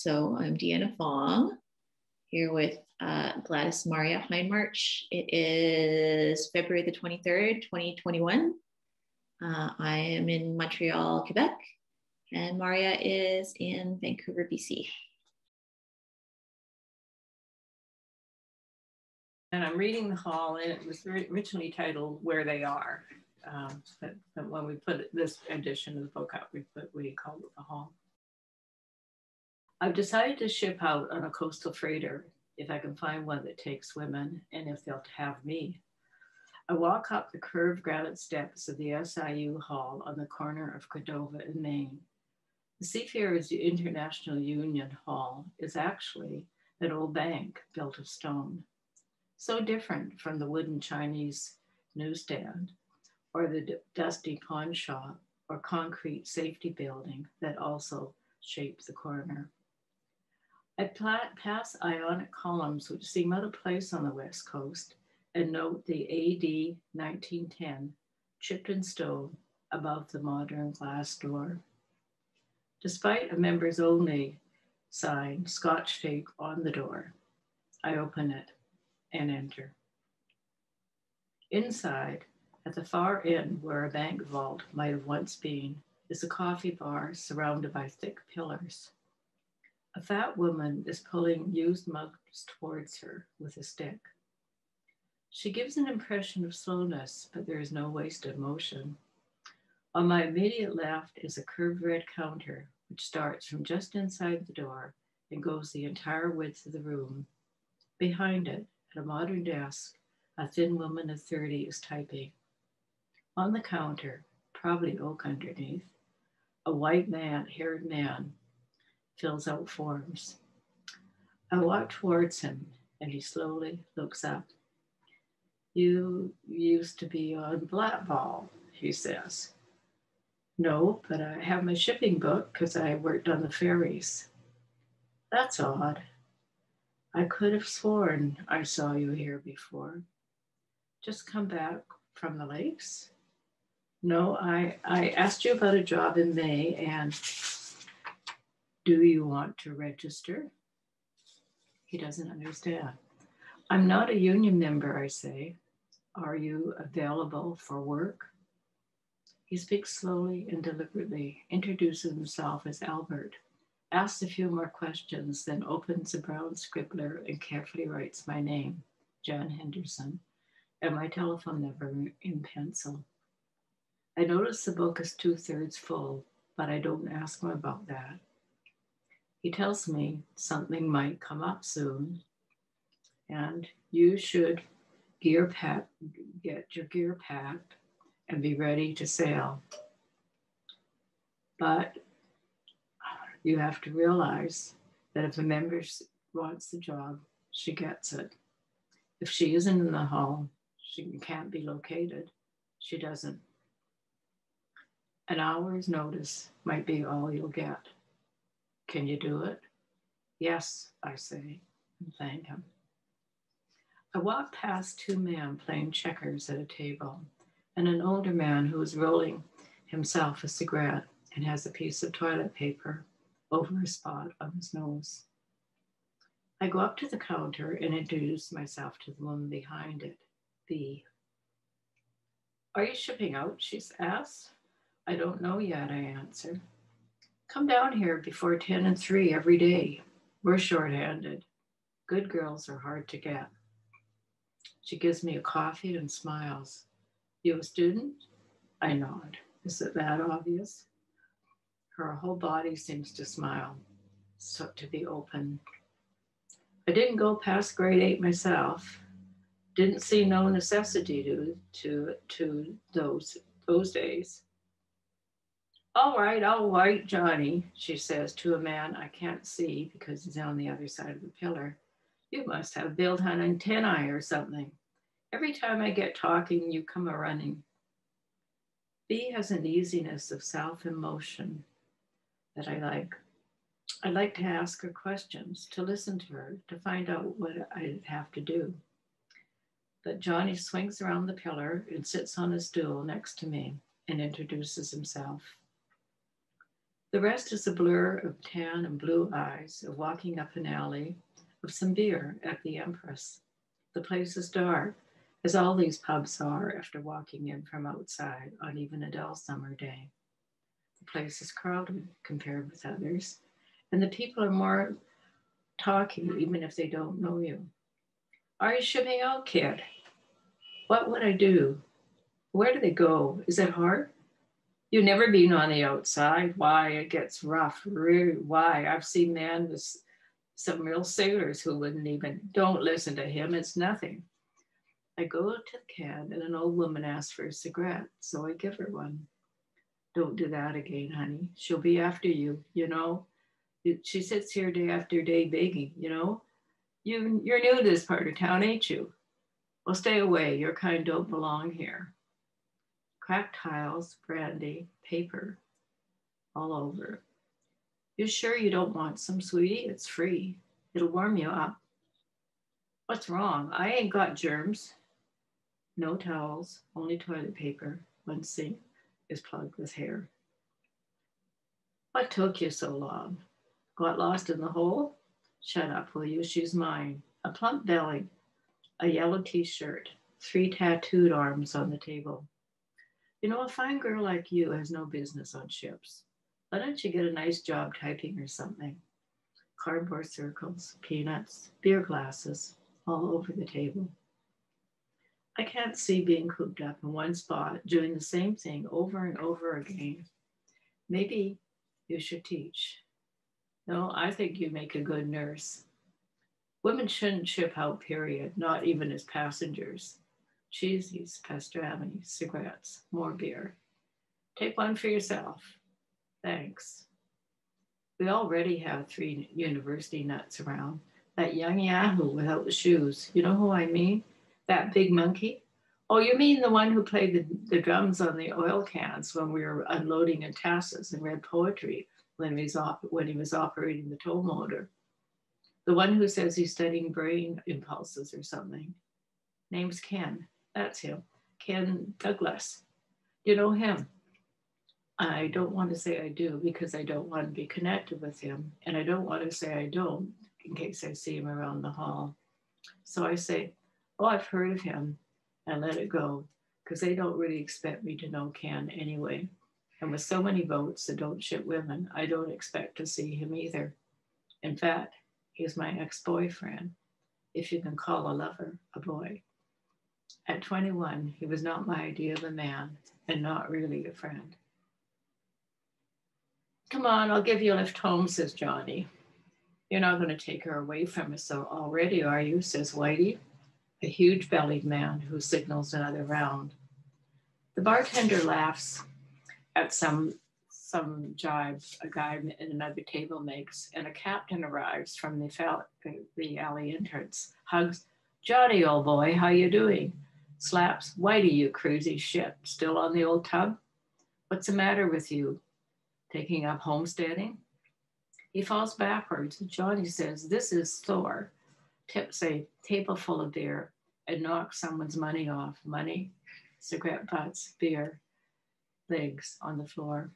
So I'm Deanna Fong here with Gladys Maria Hindmarch. It is February the 23rd, 2021. I am in Montreal, Quebec, and Maria is in Vancouver, BC. And I'm reading the haul, and it was originally titled Where They Are. But when we put this edition of the book out, we called it the haul. I've decided to ship out on a coastal freighter if I can find one that takes women and if they'll have me. I walk up the curved granite steps of the SIU Hall on the corner of Cordova and Maine. The Seafarers International Union Hall is actually an old bank built of stone. So different from the wooden Chinese newsstand or the dusty pawn shop or concrete safety building that also shaped the corner. I pass ionic columns which seem out of place on the West Coast and note the AD 1910 chipped in stone above the modern glass door. Despite a members only sign Scotch tape on the door, I open it and enter. Inside, at the far end where a bank vault might have once been, is a coffee bar surrounded by thick pillars. A fat woman is pulling used mugs towards her with a stick. She gives an impression of slowness, but there is no wasted motion. On my immediate left is a curved red counter, which starts from just inside the door and goes the entire width of the room. Behind it, at a modern desk, a thin woman of 30 is typing. On the counter, probably oak underneath, a white-haired man fills out forms. I walk towards him and he slowly looks up. You used to be on Blackball, he says. No, but I have my shipping book because I worked on the ferries. That's odd. I could have sworn I saw you here before. Just come back from the lakes? No, I asked you about a job in May, and do you want to register? He doesn't understand. I'm not a union member, I say. Are you available for work? He speaks slowly and deliberately, introduces himself as Albert, asks a few more questions, then opens a brown scribbler and carefully writes my name, Jan Henderson, and my telephone number in pencil. I notice the book is 2/3 full, but I don't ask him about that. He tells me something might come up soon, and you should get your gear packed and be ready to sail. But you have to realize that if a member wants the job, she gets it. If she isn't in the hall, she can't be located. She doesn't. An hour's notice might be all you'll get. Can you do it? Yes, I say, and thank him. I walk past two men playing checkers at a table and an older man who is rolling himself a cigarette and has a piece of toilet paper over a spot on his nose. I go up to the counter and introduce myself to the woman behind it, B. Are you shipping out? She asks. I don't know yet, I answer. Come down here before 10 and 3 every day. We're short-handed. Good girls are hard to get. She gives me a coffee and smiles. You a student? I nod. Is it that obvious? Her whole body seems to smile, so to be open. I didn't go past grade 8 myself. Didn't see no necessity to those days. All right, Johnny, she says to a man I can't see because he's on the other side of the pillar. You must have built an antennae or something. Every time I get talking, you come a-running. B has an easiness of self-emotion that I like. I like to ask her questions, to listen to her, to find out what I'd have to do. But Johnny swings around the pillar and sits on a stool next to me and introduces himself. The rest is a blur of tan and blue eyes, of walking up an alley, of some beer at the Empress. The place is dark, as all these pubs are after walking in from outside on even a dull summer day. The place is crowded compared with others, and the people are more talking even if they don't know you. Are you shipping out, kid? What would I do? Where do they go? Is it hard? You've never been on the outside. Why, it gets rough. Really, why? I've seen men with some real sailors who wouldn't even, don't listen to him. It's nothing. I go to the cab and an old woman asks for a cigarette, so I give her one. Don't do that again, honey. She'll be after you, you know. She sits here day after day begging, you know. You're new to this part of town, ain't you? Well, stay away. Your kind don't belong here. Cracked tiles, brandy, paper, all over. You sure you don't want some, sweetie? It's free. It'll warm you up. What's wrong? I ain't got germs. No towels, only toilet paper. One sink is plugged with hair. What took you so long? Got lost in the hole? Shut up, will you? She's mine. A plump belly, a yellow t-shirt, 3 tattooed arms on the table. You know, a fine girl like you has no business on ships. Why don't you get a nice job typing or something? Cardboard circles, peanuts, beer glasses, all over the table. I can't see being cooped up in one spot, doing the same thing over and over again. Maybe you should teach. No, I think you make a good nurse. Women shouldn't ship out, period, not even as passengers. Cheesies, pastrami, cigarettes, more beer. Take one for yourself. Thanks. We already have 3 university nuts around. That young yahoo without the shoes. You know who I mean? That big monkey? Oh, you mean the one who played the drums on the oil cans when we were unloading in Tassus and read poetry when he was operating the tow motor? The one who says he's studying brain impulses or something. Name's Ken. That's him. Ken Douglas. You know him? I don't want to say I do because I don't want to be connected with him. And I don't want to say I don't in case I see him around the hall. So I say, oh, I've heard of him, and let it go because they don't really expect me to know Ken anyway. And with so many votes that don't ship women, I don't expect to see him either. In fact, he's my ex-boyfriend, if you can call a lover a boy. At 21, he was not my idea of a man and not really a friend. Come on, I'll give you a lift home, says Johnny. You're not going to take her away from us already, are you, says Whitey, a huge-bellied man who signals another round. The bartender laughs at some jibe a guy in another table makes, and a captain arrives from the alley entrance, hugs, Johnny, old boy, how you doing? Slaps, Whitey, you crazy shit, still on the old tub? What's the matter with you? Taking up homesteading? He falls backwards, and Johnny says, this is Thor. Tips a table full of beer and knocks someone's money off. Money, cigarette butts, beer, legs on the floor.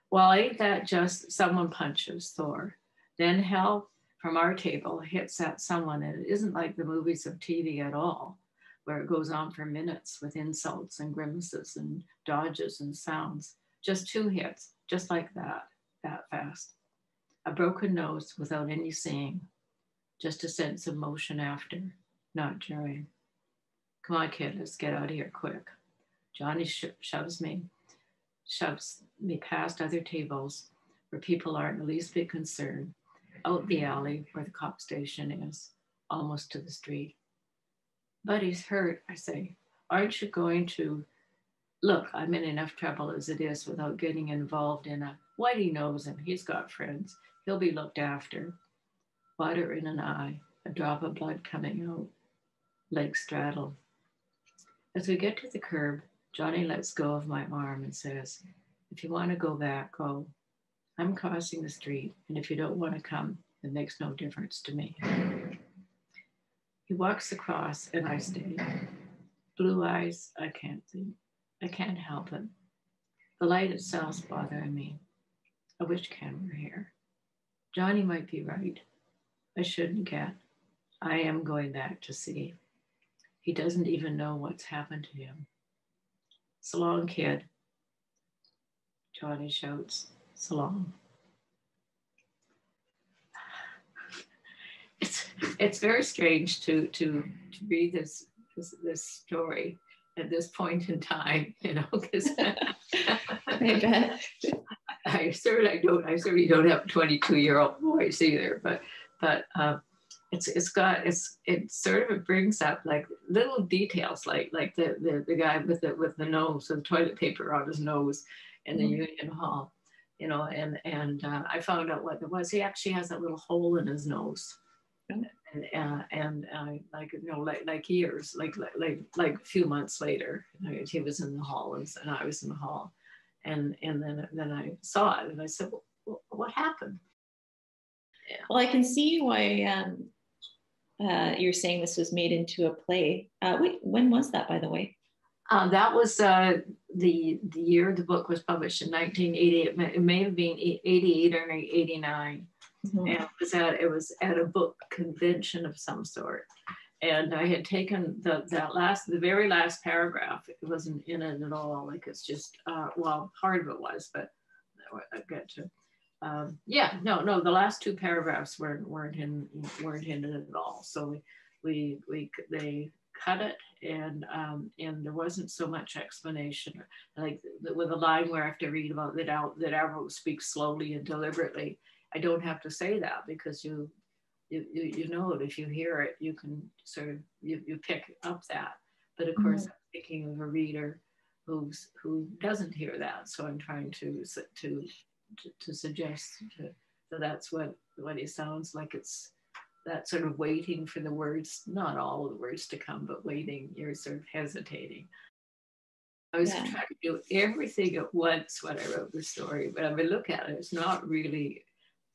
Well, ain't that just someone punches Thor? Then hell from our table hits at someone, and it isn't like the movies of TV at all, where it goes on for minutes with insults and grimaces and dodges and sounds. Just 2 hits, just like that fast. A broken nose without any seeing, just a sense of motion after, not during. Come on, kid, let's get out of here quick. Johnny shoves me past other tables where people aren't the least bit concerned, out the alley where the cop station is, almost to the street. Buddy's hurt, I say. Aren't you going to... Look, I'm in enough trouble as it is without getting involved in a... Whitey knows him. He's got friends. He'll be looked after. Water in an eye, a drop of blood coming out. Legs straddle. As we get to the curb, Johnny lets go of my arm and says, if you want to go back, go. I'm crossing the street, and if you don't want to come, it makes no difference to me. He walks across, and I stay. Blue eyes, I can't think. I can't help it. The light itself's bothering me. I wish Ken were here. Johnny might be right. I shouldn't get. I am going back to see. He doesn't even know what's happened to him. So long, kid. Johnny shouts, so long. It's very strange to read this story at this point in time, you know, because I bet. I certainly don't have a 22-year-old voice either, but it sort of brings up like little details, like the guy with the nose, the toilet paper on his nose in the Union Hall, you know, and I found out what it was. He actually has that little hole in his nose. And like, you know, like years, like a few months later, he was in the hall and I was in the hall, and then I saw it and I said, well, what happened? Yeah. Well, I can see why you're saying this was made into a play. Wait, when was that, by the way? That was the year the book was published in 1988. It may have been 88 or 89. Mm-hmm. And it was at a book convention of some sort. And I had taken the very last paragraph. It wasn't in it at all. Like it's just, well, part of it was, but I get to. The last two paragraphs weren't in it at all. So they cut it, and there wasn't so much explanation. Like with a line where I have to read about that Arrow speaks slowly and deliberately. I don't have to say that because you know it. If you hear it, you can sort of you pick up that. But of course, I'm thinking of a reader who doesn't hear that. So I'm trying to suggest that that's what it sounds like. It's that sort of waiting for the words, not all of the words to come, but waiting. You're sort of hesitating. I was trying to do everything at once when I wrote the story, but I mean, look at it. It's not really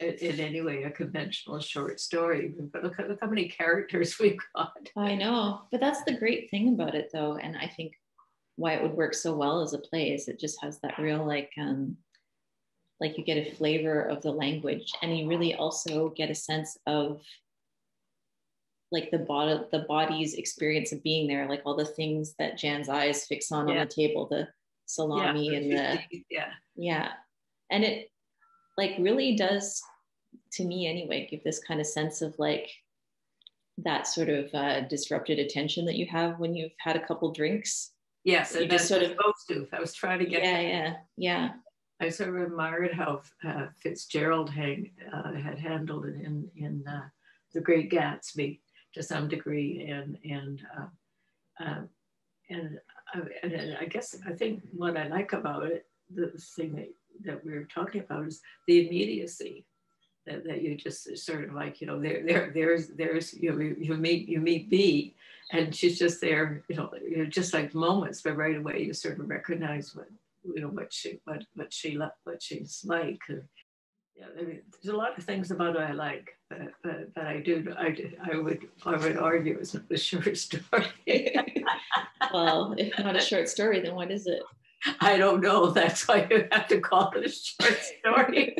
in any way a conventional short story, but look how many characters we've got. I know, but that's the great thing about it though. And I think why it would work so well as a play is it just has that real like you get a flavor of the language, and you really also get a sense of like the body's experience of being there, like all the things that Jan's eyes fix on the table, the salami and and it like really does, to me anyway, give this kind of sense of like that sort of disrupted attention that you have when you've had a couple drinks. Yes, you and just sort of supposed to. I was trying to get. Yeah. I sort of admired how Fitzgerald had handled it in The Great Gatsby to some degree, and I guess I think what I like about it, the thing that we were talking about, is the immediacy that you just sort of like, you know, there's you meet B, and she's just there, you know, just like moments, but right away you sort of recognize what she's like. Yeah, I mean, there's a lot of things about it I like, but I would argue it's not a short story. Well, if not a short story, then what is it? I don't know. That's why you have to call it a short story.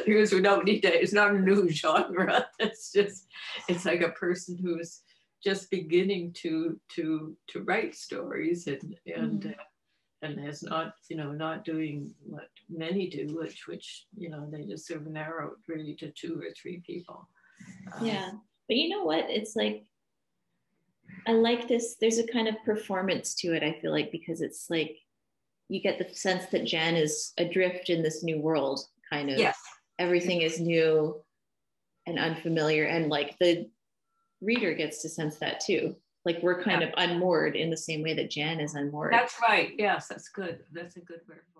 Because we don't need to. It's not a new genre. It's like a person who's just beginning to write stories and has not, you know, not doing what many do, which you know, they just sort of narrow it really to 2 or 3 people. But you know what? It's like, I like this. There's a kind of performance to it, I feel like, because it's like you get the sense that Jan is adrift in this new world, kind of. Yes. Everything is new and unfamiliar, and like the reader gets to sense that too. Like we're kind of unmoored in the same way that Jan is unmoored. That's right. Yes, that's good. That's a good word for it.